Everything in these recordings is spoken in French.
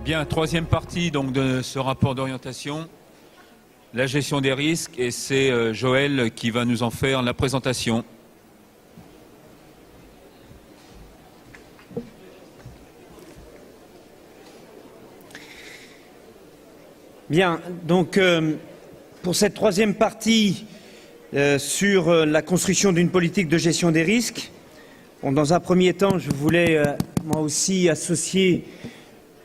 Bien, troisième partie donc, de ce rapport d'orientation, la gestion des risques, et c'est Joël qui va nous en faire la présentation. Bien, donc pour cette troisième partie sur la construction d'une politique de gestion des risques, dans un premier temps, je voulais moi aussi associer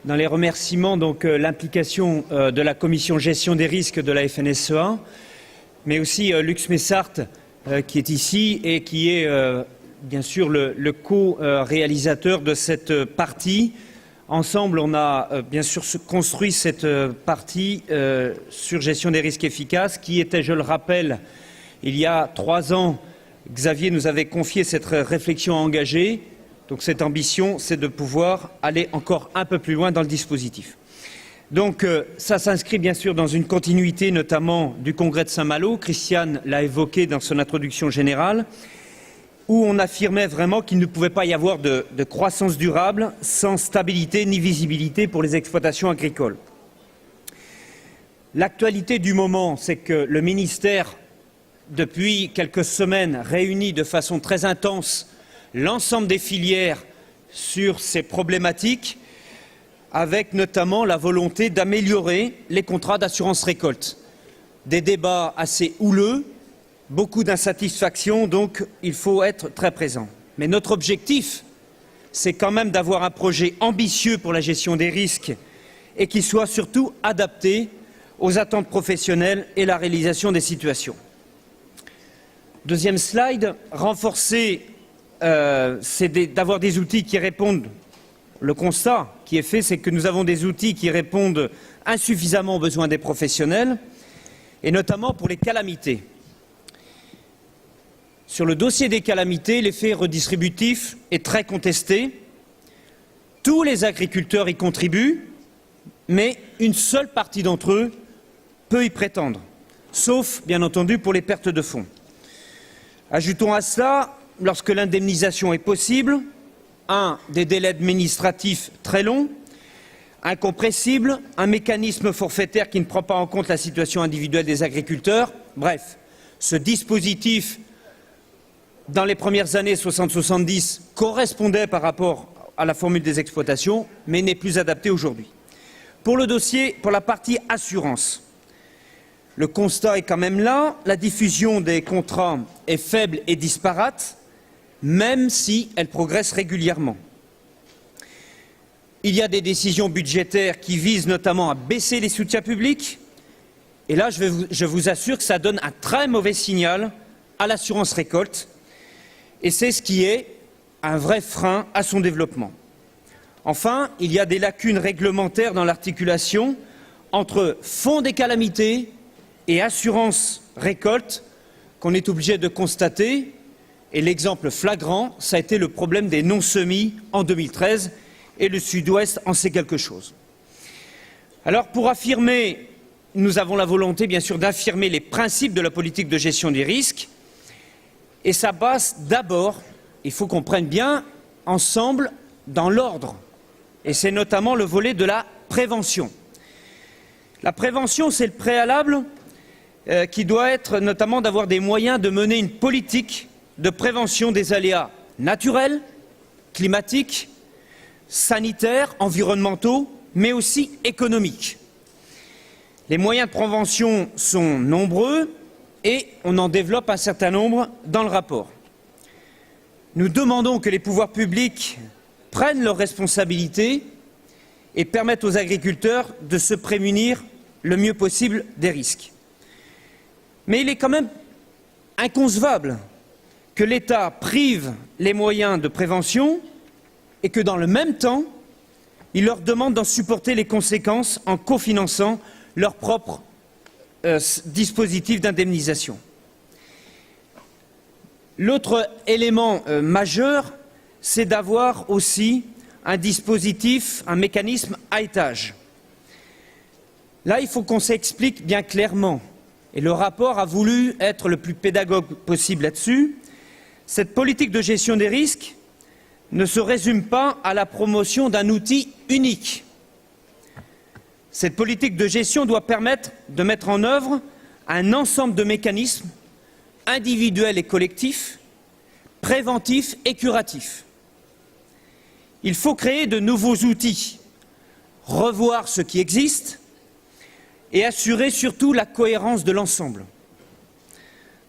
dans les remerciements l'implication de la commission gestion des risques de la FNSEA, mais aussi Lux Messart qui est ici et qui est bien sûr le co-réalisateur de cette partie. Ensemble, on a bien sûr construit cette partie sur gestion des risques efficaces qui était, je le rappelle, il y a 3 ans, Xavier nous avait confié cette réflexion engagée. Donc cette ambition, c'est de pouvoir aller encore un peu plus loin dans le dispositif. Donc ça s'inscrit bien sûr dans une continuité notamment du congrès de Saint-Malo. Christiane l'a évoqué dans son introduction générale, où on affirmait vraiment qu'il ne pouvait pas y avoir de croissance durable sans stabilité ni visibilité pour les exploitations agricoles. L'actualité du moment, c'est que le ministère, depuis quelques semaines, réunit de façon très intense l'ensemble des filières sur ces problématiques, avec notamment la volonté d'améliorer les contrats d'assurance récolte. Des débats assez houleux, beaucoup d'insatisfaction, donc il faut être très présent. Mais notre objectif, c'est quand même d'avoir un projet ambitieux pour la gestion des risques et qui soit surtout adapté aux attentes professionnelles et la réalisation des situations. Deuxième slide, renforcer, c'est d'avoir des outils qui répondent. Le constat qui est fait, c'est que nous avons des outils qui répondent insuffisamment aux besoins des professionnels, et notamment pour les calamités. Sur le dossier des calamités, l'effet redistributif est très contesté. Tous les agriculteurs y contribuent, mais une seule partie d'entre eux peut y prétendre, sauf, bien entendu, pour les pertes de fonds. Ajoutons à cela, lorsque l'indemnisation est possible, des délais administratifs très longs, incompressibles, un mécanisme forfaitaire qui ne prend pas en compte la situation individuelle des agriculteurs. Bref, ce dispositif, dans les premières années 60-70, correspondait par rapport à la formule des exploitations, mais n'est plus adapté aujourd'hui. Pour le dossier, pour la partie assurance, le constat est quand même là, la diffusion des contrats est faible et disparate, même si elle progresse régulièrement. Il y a des décisions budgétaires qui visent notamment à baisser les soutiens publics, et là, je vous assure que ça donne un très mauvais signal à l'assurance récolte, et c'est ce qui est un vrai frein à son développement. Enfin, il y a des lacunes réglementaires dans l'articulation entre fonds des calamités et assurance récolte qu'on est obligé de constater, et l'exemple flagrant, ça a été le problème des non-semis en 2013, et le Sud-Ouest en sait quelque chose. Alors pour affirmer, nous avons la volonté bien sûr d'affirmer les principes de la politique de gestion des risques, et ça passe d'abord, il faut qu'on prenne bien ensemble dans l'ordre, et c'est notamment le volet de la prévention. La prévention, c'est le préalable qui doit être notamment d'avoir des moyens de mener une politique de prévention des aléas naturels, climatiques, sanitaires, environnementaux, mais aussi économiques. Les moyens de prévention sont nombreux et on en développe un certain nombre dans le rapport. Nous demandons que les pouvoirs publics prennent leurs responsabilités et permettent aux agriculteurs de se prémunir le mieux possible des risques. Mais il est quand même inconcevable que l'État prive les moyens de prévention et que, dans le même temps, il leur demande d'en supporter les conséquences en cofinançant leur propre dispositif d'indemnisation. L'autre élément majeur, c'est d'avoir aussi un dispositif, un mécanisme à étage. Là, il faut qu'on s'explique bien clairement, et le rapport a voulu être le plus pédagogue possible là-dessus. Cette politique de gestion des risques ne se résume pas à la promotion d'un outil unique. Cette politique de gestion doit permettre de mettre en œuvre un ensemble de mécanismes individuels et collectifs, préventifs et curatifs. Il faut créer de nouveaux outils, revoir ce qui existe et assurer surtout la cohérence de l'ensemble.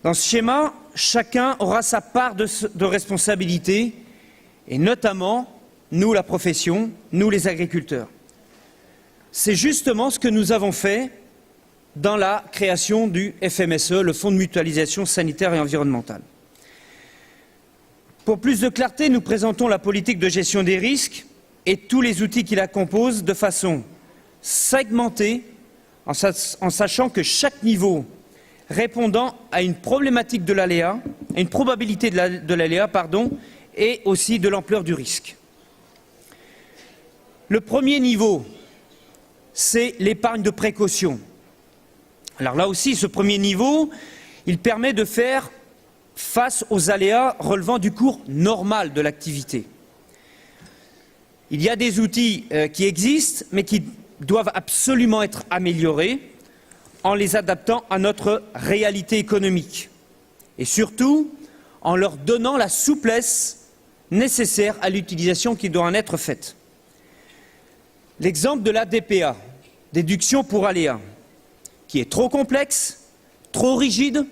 Dans ce schéma, chacun aura sa part de responsabilité, et notamment nous, la profession, nous les agriculteurs. C'est justement ce que nous avons fait dans la création du FMSE, le Fonds de mutualisation sanitaire et environnementale. Pour plus de clarté, nous présentons la politique de gestion des risques et tous les outils qui la composent de façon segmentée, en sachant que chaque niveau répondant à une problématique de l'aléa, à une probabilité de l'aléa, et aussi de l'ampleur du risque. Le premier niveau, c'est l'épargne de précaution. Alors là aussi, ce premier niveau, il permet de faire face aux aléas relevant du cours normal de l'activité. Il y a des outils qui existent, mais qui doivent absolument être améliorés en les adaptant à notre réalité économique et surtout en leur donnant la souplesse nécessaire à l'utilisation qui doit en être faite. L'exemple de la DPA, déduction pour aléa, qui est trop complexe, trop rigide.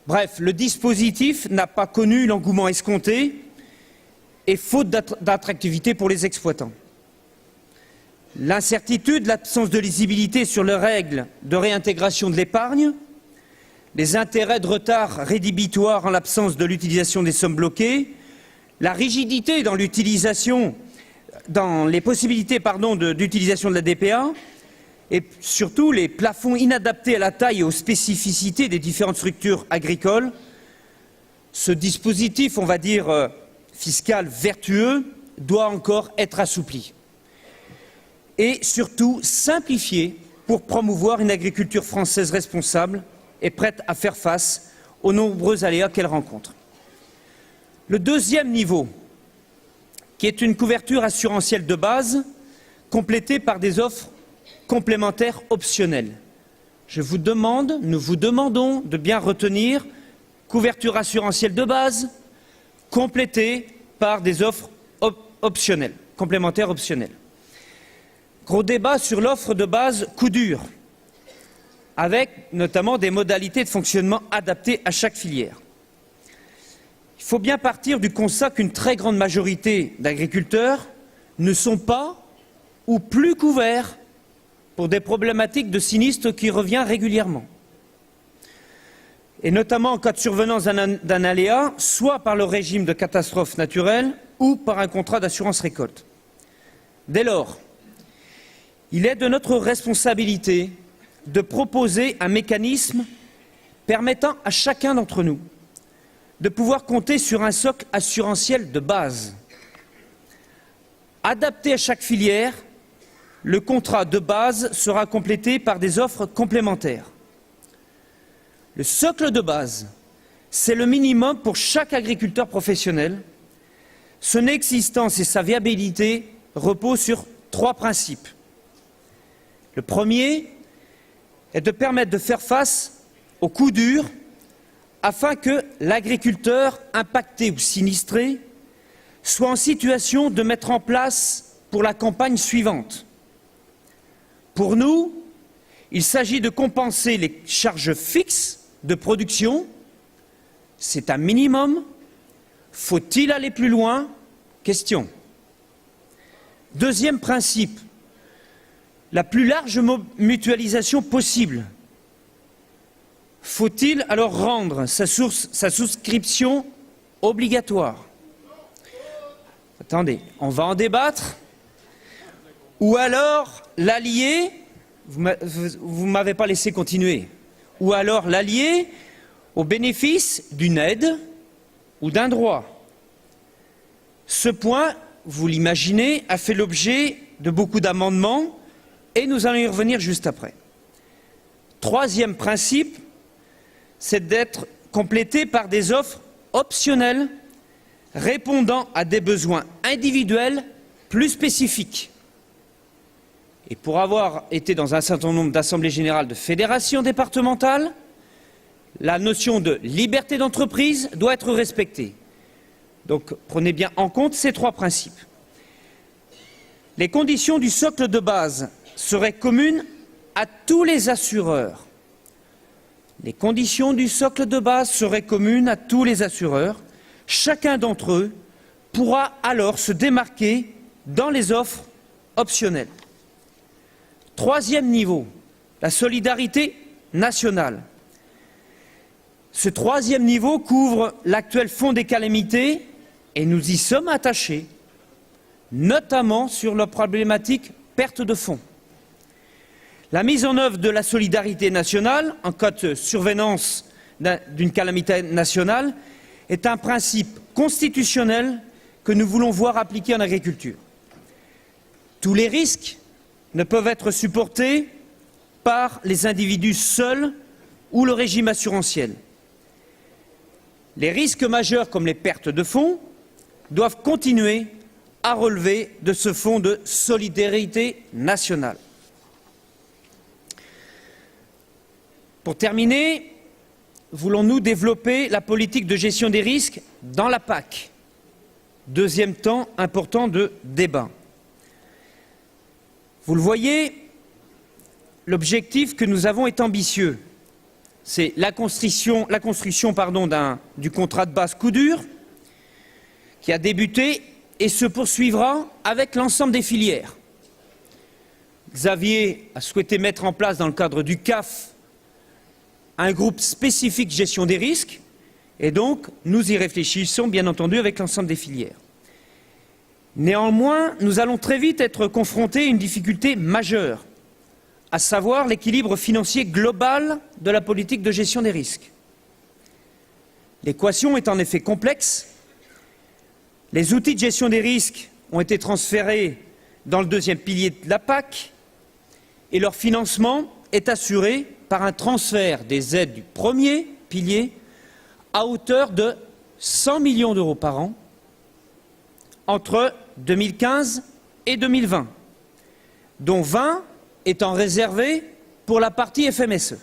Bref, le dispositif n'a pas connu l'engouement escompté et faute d'attractivité pour les exploitants. L'incertitude, l'absence de lisibilité sur les règles de réintégration de l'épargne, les intérêts de retard rédhibitoires en l'absence de l'utilisation des sommes bloquées, la rigidité dans l'utilisation, dans les possibilités d'utilisation de la DPA, et surtout les plafonds inadaptés à la taille et aux spécificités des différentes structures agricoles, ce dispositif, on va dire, fiscal vertueux, doit encore être assoupli. Et surtout simplifié pour promouvoir une agriculture française responsable et prête à faire face aux nombreux aléas qu'elle rencontre. Le deuxième niveau, qui est une couverture assurantielle de base, complétée par des offres complémentaires optionnelles. Nous vous demandons de bien retenir couverture assurantielle de base, complétée par des offres optionnelles, complémentaires optionnelles. Gros débat sur l'offre de base coup dur, avec notamment des modalités de fonctionnement adaptées à chaque filière. Il faut bien partir du constat qu'une très grande majorité d'agriculteurs ne sont pas ou plus couverts pour des problématiques de sinistres qui reviennent régulièrement. Et notamment en cas de survenance d'un aléa, soit par le régime de catastrophe naturelle ou par un contrat d'assurance récolte. Dès lors, il est de notre responsabilité de proposer un mécanisme permettant à chacun d'entre nous de pouvoir compter sur un socle assurantiel de base. Adapté à chaque filière, le contrat de base sera complété par des offres complémentaires. Le socle de base, c'est le minimum pour chaque agriculteur professionnel. Son existence et sa viabilité reposent sur 3 principes. Le premier est de permettre de faire face aux coups durs afin que l'agriculteur impacté ou sinistré soit en situation de mettre en place pour la campagne suivante. Pour nous, il s'agit de compenser les charges fixes de production. C'est un minimum. Faut-il aller plus loin? Question. Deuxième principe, la plus large mutualisation possible. Faut-il alors rendre sa souscription obligatoire? Attendez, on va en débattre. Ou alors l'allier, vous ne m'avez pas laissé continuer, ou alors l'allier au bénéfice d'une aide ou d'un droit. Ce point, vous l'imaginez, a fait l'objet de beaucoup d'amendements et nous allons y revenir juste après. Troisième principe, c'est d'être complété par des offres optionnelles répondant à des besoins individuels plus spécifiques. Et pour avoir été dans un certain nombre d'assemblées générales de fédérations départementales, la notion de liberté d'entreprise doit être respectée. Donc prenez bien en compte ces trois principes. Les conditions du socle de base seraient communes à tous les assureurs. Les conditions du socle de base seraient communes à tous les assureurs. Chacun d'entre eux pourra alors se démarquer dans les offres optionnelles. Troisième niveau, la solidarité nationale. Ce troisième niveau couvre l'actuel fonds des calamités et nous y sommes attachés, notamment sur la problématique perte de fonds. La mise en œuvre de la solidarité nationale en cas de survenance d'une calamité nationale est un principe constitutionnel que nous voulons voir appliqué en agriculture. Tous les risques ne peuvent être supportés par les individus seuls ou le régime assurantiel. Les risques majeurs comme les pertes de fonds doivent continuer à relever de ce fonds de solidarité nationale. Pour terminer, voulons-nous développer la politique de gestion des risques dans la PAC? Deuxième temps important de débat. Vous le voyez, l'objectif que nous avons est ambitieux. C'est la construction du contrat de base coup dur qui a débuté et se poursuivra avec l'ensemble des filières. Xavier a souhaité mettre en place dans le cadre du CAF un groupe spécifique gestion des risques et donc nous y réfléchissons bien entendu avec l'ensemble des filières. Néanmoins, nous allons très vite être confrontés à une difficulté majeure, à savoir l'équilibre financier global de la politique de gestion des risques. L'équation est en effet complexe. Les outils de gestion des risques ont été transférés dans le deuxième pilier de la PAC et leur financement est assuré par un transfert des aides du premier pilier à hauteur de 100 millions d'euros par an entre 2015 et 2020, dont 20 étant réservés pour la partie FMSE.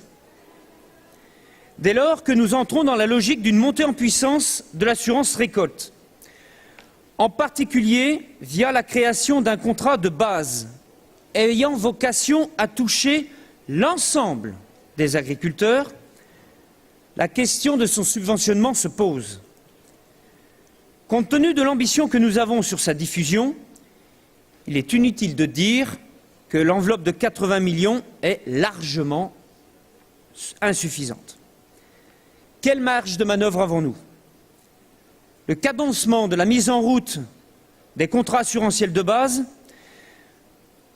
Dès lors que nous entrons dans la logique d'une montée en puissance de l'assurance récolte, en particulier via la création d'un contrat de base ayant vocation à toucher l'ensemble des agriculteurs, la question de son subventionnement se pose. Compte tenu de l'ambition que nous avons sur sa diffusion, il est inutile de dire que l'enveloppe de 80 millions est largement insuffisante. Quelle marge de manœuvre avons-nous? Le cadencement de la mise en route des contrats assurantiels de base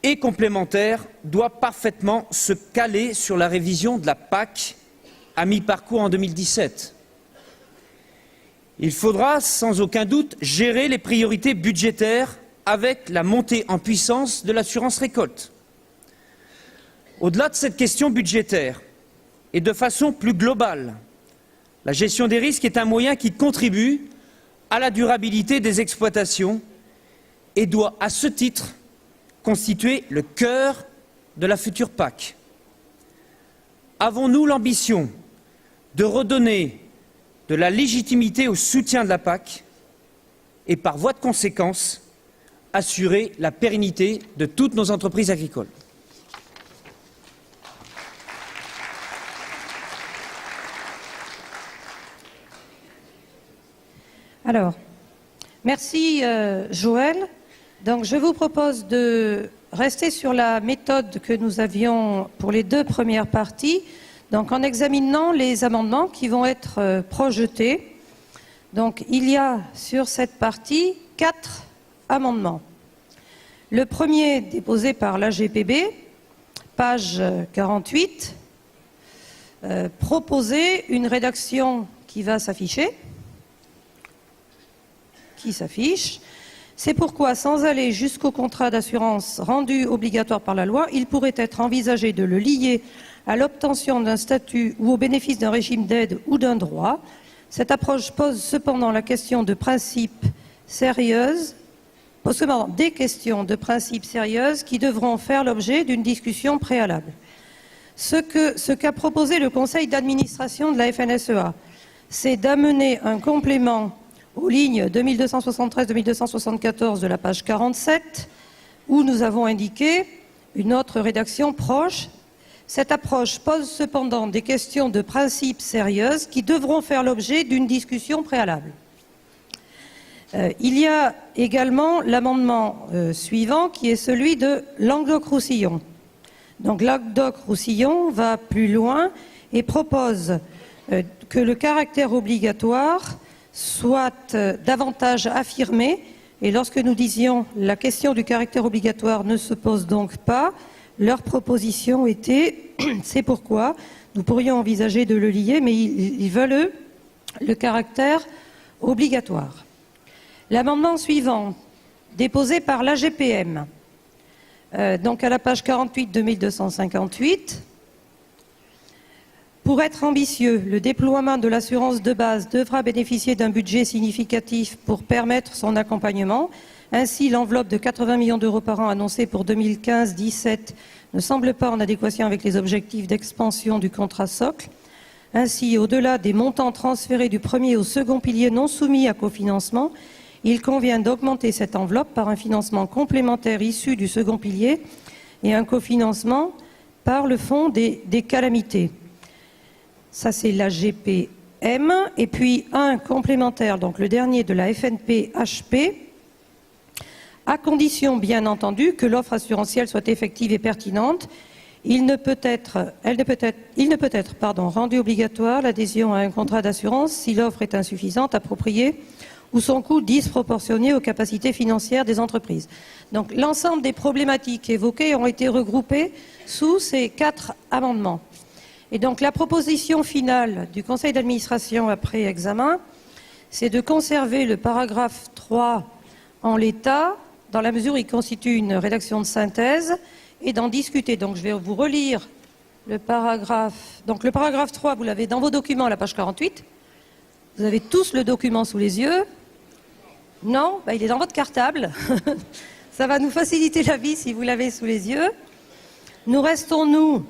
et complémentaires doit parfaitement se caler sur la révision de la PAC à mi-parcours en 2017. Il faudra sans aucun doute gérer les priorités budgétaires avec la montée en puissance de l'assurance récolte. Au-delà de cette question budgétaire et de façon plus globale, la gestion des risques est un moyen qui contribue à la durabilité des exploitations et doit, à ce titre, constituer le cœur de la future PAC. Avons-nous l'ambition de redonner de la légitimité au soutien de la PAC et, par voie de conséquence, assurer la pérennité de toutes nos entreprises agricoles? Alors, merci Joël. Donc je vous propose de rester sur la méthode que nous avions pour les deux premières parties, donc en examinant les amendements qui vont être projetés. Donc il y a sur cette partie 4 amendements. Le premier déposé par l'AGPB, page 48, proposer une rédaction qui va s'afficher, qui s'affiche. C'est pourquoi, sans aller jusqu'au contrat d'assurance rendu obligatoire par la loi, il pourrait être envisagé de le lier à l'obtention d'un statut ou au bénéfice d'un régime d'aide ou d'un droit. Cette approche pose cependant la question de principe sérieuse pose des questions de principe sérieuses qui devront faire l'objet d'une discussion préalable. Ce qu'a proposé le conseil d'administration de la FNSEA, c'est d'amener un complément aux lignes 2273-2274 de la page 47, où nous avons indiqué une autre rédaction proche. Cette approche pose cependant des questions de principe sérieuses qui devront faire l'objet d'une discussion préalable. Il y a également l'amendement suivant qui est celui de Languedoc-Roussillon. Donc Languedoc-Roussillon va plus loin et propose que le caractère obligatoire soit davantage affirmé. Et lorsque nous disions la question du caractère obligatoire ne se pose donc pas, leur proposition était, c'est pourquoi nous pourrions envisager de le lier, mais ils veulent le caractère obligatoire. L'amendement suivant, déposé par l'AGPM, donc à la page 48 2258, pour être ambitieux, le déploiement de l'assurance de base devra bénéficier d'un budget significatif pour permettre son accompagnement. Ainsi, l'enveloppe de 80 millions d'euros par an annoncée pour 2015-17 ne semble pas en adéquation avec les objectifs d'expansion du contrat socle. Ainsi, au-delà des montants transférés du premier au second pilier non soumis à cofinancement, il convient d'augmenter cette enveloppe par un financement complémentaire issu du second pilier et un cofinancement par le fonds des calamités. Ça, c'est la GPM. Et puis un complémentaire, donc le dernier de la FNP-HP, à condition, bien entendu, que l'offre assurantielle soit effective et pertinente. Il ne peut être rendu obligatoire l'adhésion à un contrat d'assurance si l'offre est insuffisante, appropriée ou son coût disproportionné aux capacités financières des entreprises. Donc l'ensemble des problématiques évoquées ont été regroupées sous ces 4 amendements. Et donc la proposition finale du conseil d'administration après examen, c'est de conserver le paragraphe 3 en l'état, dans la mesure où il constitue une rédaction de synthèse, et d'en discuter. Donc je vais vous relire le paragraphe. Donc le paragraphe 3, vous l'avez dans vos documents à la page 48. Vous avez tous le document sous les yeux. Non, il est dans votre cartable. Ça va nous faciliter la vie si vous l'avez sous les yeux. Nous restons, nous,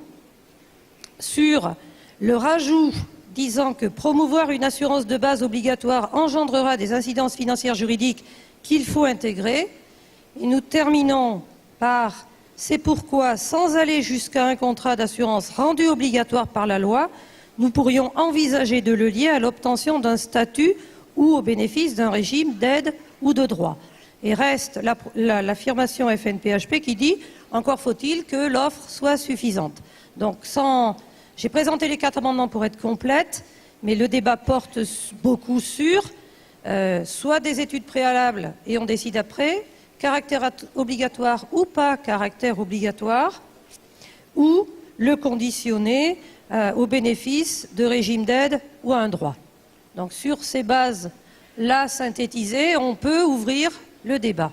sur le rajout disant que promouvoir une assurance de base obligatoire engendrera des incidences financières juridiques qu'il faut intégrer. Et nous terminons par « c'est pourquoi, sans aller jusqu'à un contrat d'assurance rendu obligatoire par la loi, nous pourrions envisager de le lier à l'obtention d'un statut ou au bénéfice d'un régime d'aide ou de droit. » Et reste l'affirmation FNP-HP qui dit « encore faut-il que l'offre soit suffisante ». Donc j'ai présenté les 4 amendements pour être complète, mais le débat porte beaucoup sur soit des études préalables et on décide après, caractère obligatoire ou pas caractère obligatoire, ou le conditionner au bénéfice de régime d'aide ou à un droit. Donc sur ces bases-là synthétisées, on peut ouvrir le débat.